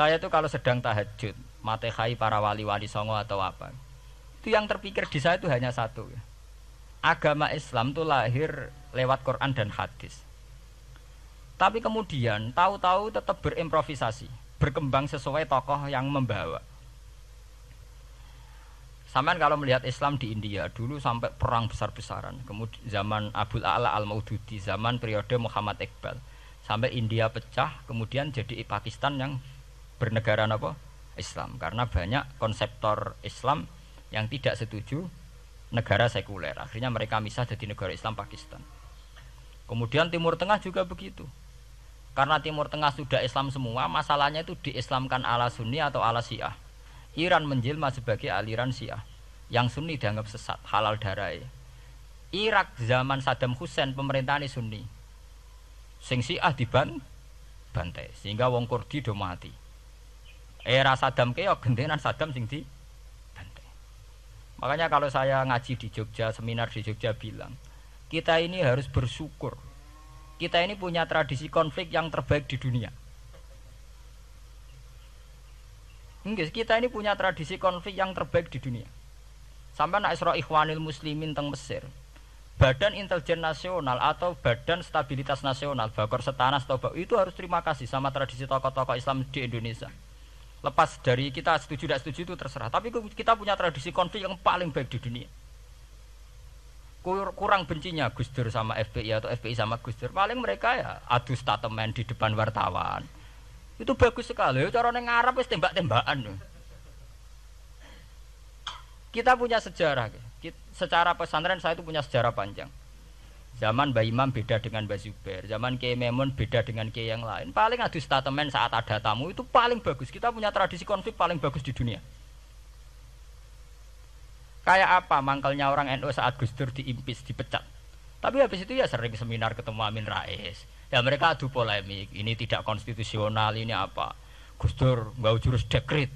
Saya itu kalau sedang tahajud, matehai para wali-wali songo atau apa, itu yang terpikir di saya itu hanya satu. Agama Islam itu lahir lewat Quran dan hadis. Tapi kemudian tahu-tahu tetap berimprovisasi, berkembang sesuai tokoh yang membawa. Sampai kalau melihat Islam di India dulu sampai perang besar-besaran, kemudian zaman Abul A'la Al-Maududi, zaman periode Muhammad Iqbal, sampai India pecah, kemudian jadi Pakistan yang bernegara apa? Islam, karena banyak konseptor Islam yang tidak setuju negara sekuler. Akhirnya mereka misah jadi negara Islam Pakistan. Kemudian Timur Tengah juga begitu. Karena Timur Tengah sudah Islam semua, masalahnya itu diislamkan ala Sunni atau ala Syiah. Iran menjelma sebagai aliran Syiah. Yang Sunni dianggap sesat, halal darah. Irak zaman Saddam Hussein pemerintahan Sunni. Sing Syiah dibantai, sehingga wong Kurdi do mati. Era Saddam keok gentenan Saddam sing dibantai. Makanya kalau saya ngaji di Jogja, seminar di Jogja bilang, kita ini harus bersyukur. Kita ini punya tradisi konflik yang terbaik di dunia. Enggak, kita ini punya tradisi konflik yang terbaik di dunia. Sampai nak Isra Ikhwanil Muslimin teng Mesir, Badan Intelijen Nasional atau Badan Stabilitas Nasional, Bakor Setanas atau itu harus terima kasih sama tradisi tokoh-tokoh Islam di Indonesia. Lepas dari kita setuju tidak setuju itu terserah, tapi kita punya tradisi konflik yang paling baik di dunia. Kurang bencinya Gus Dur sama FPI atau FPI sama Gus Dur, paling mereka ya adu statement di depan wartawan. Itu bagus sekali. Cara nang Arab wis tembak-tembakan. Kita punya sejarah. Secara pesantren saya itu punya sejarah panjang. Zaman Mbah Imam beda dengan Mbah Zubair, zaman Kiai Memun beda dengan Kiai yang lain. Paling adu statement saat ada tamu itu paling bagus. Kita punya tradisi konflik paling bagus di dunia. Kayak apa mangkalnya orang NU saat Gus Dur diimpis, dipecat. Tapi habis itu ya sering seminar ketemu Amin Rais. Ya mereka adu polemik, ini tidak konstitusional, ini apa. Gus Dur nggak jurus dekret.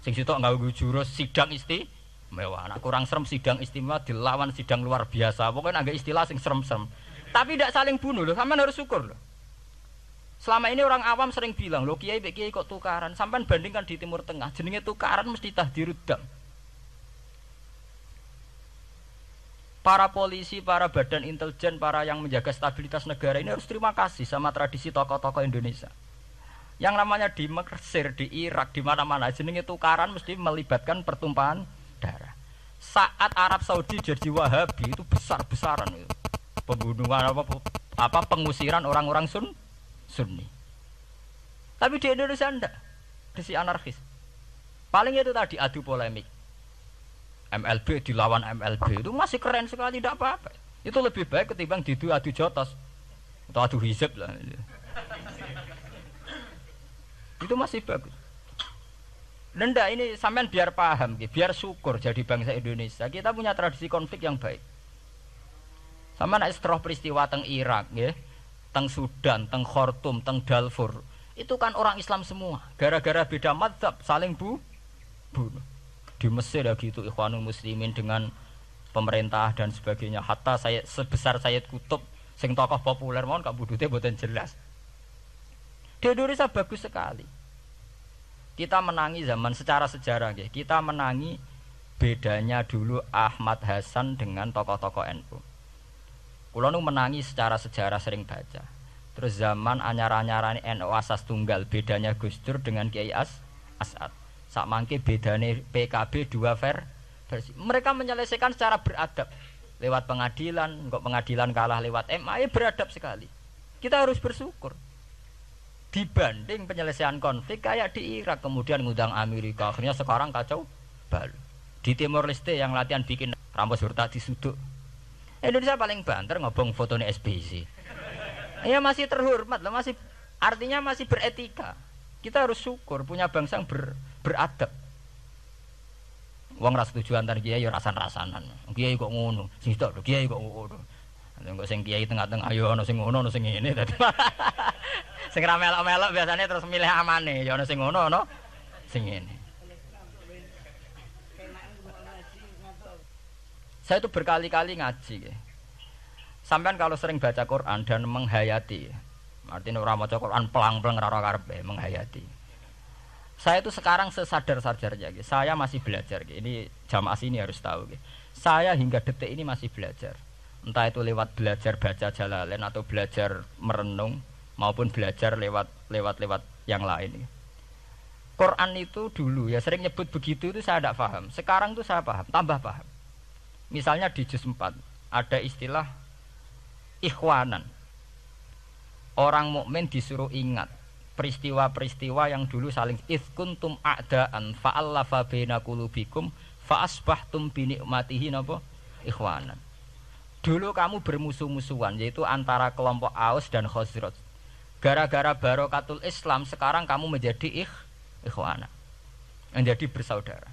Sing sitok nggak jurus sidang istimewa. Nah, kurang serem sidang istimewa dilawan sidang luar biasa. Pokoknya agak istilah sing serem-serem. Tapi tidak saling bunuh loh, sampean harus syukur loh. Selama ini orang awam sering bilang, loh kiai kok tukaran. Sampean bandingkan di Timur Tengah, jenenge tukaran mesti tahdirudam. Para polisi, para badan intelijen, para yang menjaga stabilitas negara ini harus terima kasih sama tradisi tokoh-tokoh Indonesia. Yang namanya di Mesir, di Irak, di mana-mana jenenge tukaran mesti melibatkan pertumpahan darah. Saat Arab Saudi jadi Wahabi itu besar-besaran itu. Pembunuhan apa pengusiran orang-orang Sunni. Tapi di Indonesia enggak. Tradisi anarkis. Paling itu tadi adu polemik. MLB dilawan MLB itu masih keren sekali, tidak apa-apa. Itu lebih baik ketimbang adu jotos atau adu hizib lah. Itu masih bagus. Nenda ini sampean biar paham, biar syukur jadi bangsa Indonesia. Kita punya tradisi konflik yang baik. Sama nak setelah peristiwa teng Irak, ya, teng Sudan, teng Khartoum, teng Darfur, itu kan orang Islam semua. Gara-gara beda mazhab saling bunuh. Di Mesir ya gitu, Ikhwanul Muslimin dengan pemerintah dan sebagainya. Hatta saya sebesar Sayyid Qutb, sing tokoh populer mohon gak budute mboten jelas. Di Indonesia bagus sekali. Kita menangi zaman secara sejarah ya. Kita menangi bedanya dulu Ahmad Hasan dengan tokoh-tokoh NU. Kulo nu menangi secara sejarah sering baca. Terus zaman anyar-anyarane NU asas tunggal, bedanya Gus Dur dengan Kiai As'ad. Sak mangke bedane PKB dua versi. Mereka menyelesaikan secara beradab. Lewat pengadilan, kok pengadilan kalah lewat MA, beradab sekali. Kita harus bersyukur. Dibanding penyelesaian konflik kayak di Irak, kemudian ngundang Amerika, akhirnya sekarang kacau balau. Di Timor Leste yang latihan bikin Ramos Hurta disuduk. Indonesia paling banter ngobong fotonya SBY. Ya masih terhormat lah, masih artinya masih beretika. Kita harus syukur punya bangsa yang beradab. Wong ras setuju antar kiai ya rasan-rasanan. Kiai kok ngono, sing tok kiai kok ngono. Engko sing kiai tengah-tengah ayo ana sing ngono, ana sing ngene dadi. Sing ra melok-melok biasanya terus milih amane, ya ana sing ngono, ana sing ngene. Saya itu berkali-kali ngaji. Sampean kalau sering baca Quran dan menghayati, artinya ora maca Quran pelang-pelang ora karepe menghayati. Saya itu sekarang sesadar-sadarnya, saya masih belajar. Ini jamaah sini harus tahu. Saya hingga detik ini masih belajar. Entah itu lewat belajar baca Jalalain atau belajar merenung maupun belajar lewat yang lain. Quran itu dulu ya sering nyebut begitu itu saya tidak paham. Sekarang itu saya paham, tambah paham. Misalnya di juz 4 ada istilah ikhwanan. Orang mukmin disuruh ingat peristiwa-peristiwa yang dulu saling kuntum a'daan fa'allafa baina qulubikum fa asbahtum bi nikmatihi napa ikhwanan. Dulu kamu bermusuh-musuhan yaitu antara kelompok Aus dan Khazraj. Gara-gara barokatul Islam sekarang kamu menjadi ikhwana. Menjadi bersaudara.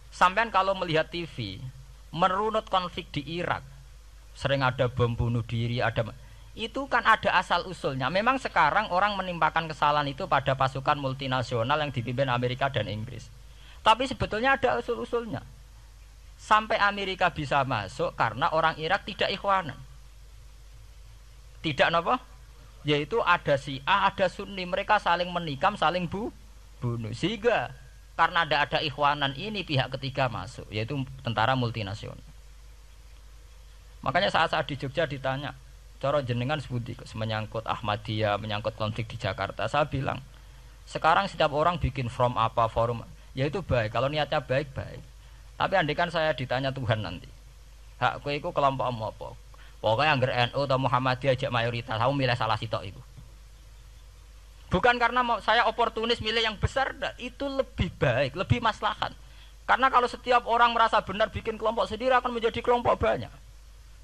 Sampean kalau melihat TV merunut konflik di Irak, sering ada bom bunuh diri, itu kan ada asal usulnya. Memang sekarang orang menimpakan kesalahan itu pada pasukan multinasional yang dipimpin Amerika dan Inggris. Tapi sebetulnya ada usul-usulnya. Sampai Amerika bisa masuk karena orang Irak tidak ikhwanan. Tidak apa? Yaitu ada Syiah, ada Sunni, mereka saling menikam, saling bunuh. Sehingga karena ada ikhwanan ini pihak ketiga masuk, yaitu tentara multinasional. Makanya saat di Jogja ditanya, cara jenengan sebuti menyangkut Ahmadiyah, menyangkut konflik di Jakarta, saya bilang, sekarang setiap orang bikin from apa forum, yaitu baik, kalau niatnya baik-baik. Tapi andaikan saya ditanya Tuhan nanti, hak kowe iku kelompok apa? Pokoknya angger NU atau Muhammadiyah ajak mayoritas, aku milih salah sitok itu. Bukan karena saya oportunis milih yang besar, itu lebih baik, lebih maslahat. Karena kalau setiap orang merasa benar bikin kelompok sendiri akan menjadi kelompok banyak.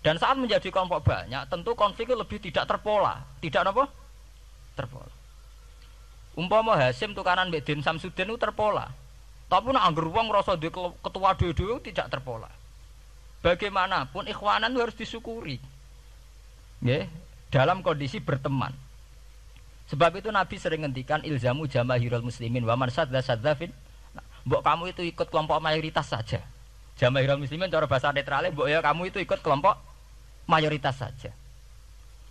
Dan saat menjadi kelompok banyak, tentu konflik itu lebih tidak terpola. Tidak apa? Terpola. Umpama Hasim tukaran mbek Din Samsudin itu terpola. Tapi nek angger wong ngrasa ketua dhewe tidak terpola. Bagaimanapun ikhwanan itu harus disyukuri. Nggih, dalam kondisi berteman. Sebab itu Nabi sering ngendikan ilzamu jamaahirul muslimin wa man sadza sadzafin. Mbok kamu itu ikut kelompok mayoritas saja. Jamaahirul muslimin cara bahasa netralnya mbok ya kamu itu ikut kelompok mayoritas saja.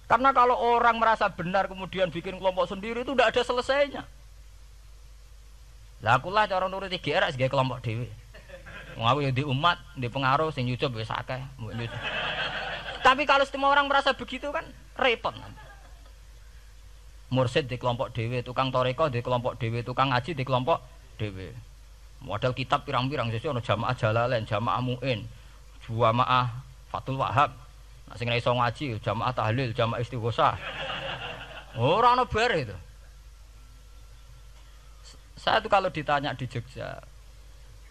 Karena kalau orang merasa benar kemudian bikin kelompok sendiri itu tidak ada selesainya. Lah akulah cara nuruti GR sebagai kelompok dhewe. Wong aku ya di umat, di pengaruh sing nyucup wis akeh. Tapi kalau semua orang merasa begitu kan repot. Mursid di kelompok dhewe, tukang toreko di kelompok dhewe, tukang ngaji di kelompok dhewe. Model kitab pirang-pirang sesuk ana jamaah Jalalain, jamaah Muin, jamaah Fathul Wahhab. Nek sing ora iso ngaji jamaah tahlil, jamaah istighosah. Ora ana bar itu. Saya tuh kalau ditanya di Jogja,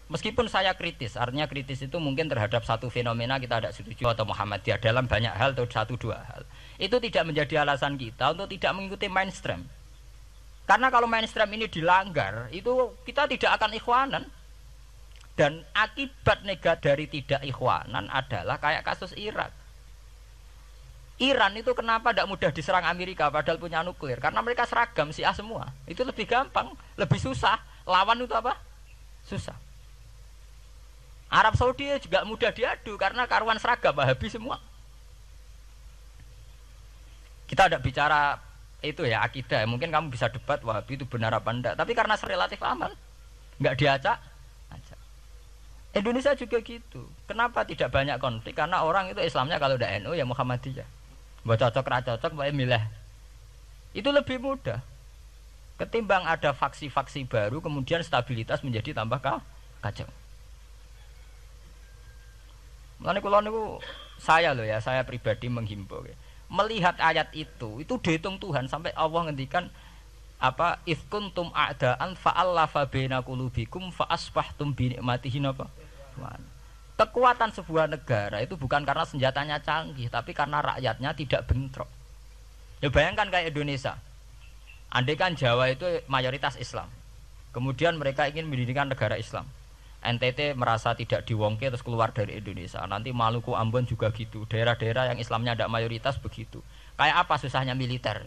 meskipun saya kritis, artinya kritis itu mungkin terhadap satu fenomena kita tidak setuju atau Muhammadiyah dalam banyak hal atau satu dua hal. Itu tidak menjadi alasan kita untuk tidak mengikuti mainstream. Karena kalau mainstream ini dilanggar, itu kita tidak akan ikhwanan. Dan akibat negatif dari tidak ikhwanan adalah kayak kasus Irak. Iran itu kenapa tidak mudah diserang Amerika padahal punya nuklir? Karena mereka seragam Syiah semua. Itu lebih gampang, lebih susah. Lawan itu apa? Susah. Arab Saudi juga mudah diadu karena karuan seragam Wahabi semua. Kita tidak bicara itu ya akidah. Mungkin kamu bisa debat Wahabi itu benar apa enggak. Tapi karena relatif aman, enggak diacak. Indonesia juga gitu. Kenapa tidak banyak konflik? Karena orang itu Islamnya kalau udah NU ya Muhammadiyah. Buat cocok ra cocok bae milih. Itu lebih mudah. Ketimbang ada faksi-faksi baru kemudian stabilitas menjadi tambah kacau. Mulane kula niku saya pribadi menghimbau ya. Melihat ayat itu dihitung Tuhan sampai Allah ngendikan apa kuntum a'daan fa'allafa baina qulubikum fa asbahtum bi nikmatihi napa. Kekuatan sebuah negara itu bukan karena senjatanya canggih, tapi karena rakyatnya tidak bentrok. Ya bayangkan kayak Indonesia. Andai kan Jawa itu mayoritas Islam. Kemudian mereka ingin mendirikan negara Islam. NTT merasa tidak diwongke terus keluar dari Indonesia. Nanti Maluku, Ambon juga gitu. Daerah-daerah yang Islamnya tidak mayoritas begitu. Kayak apa susahnya militer?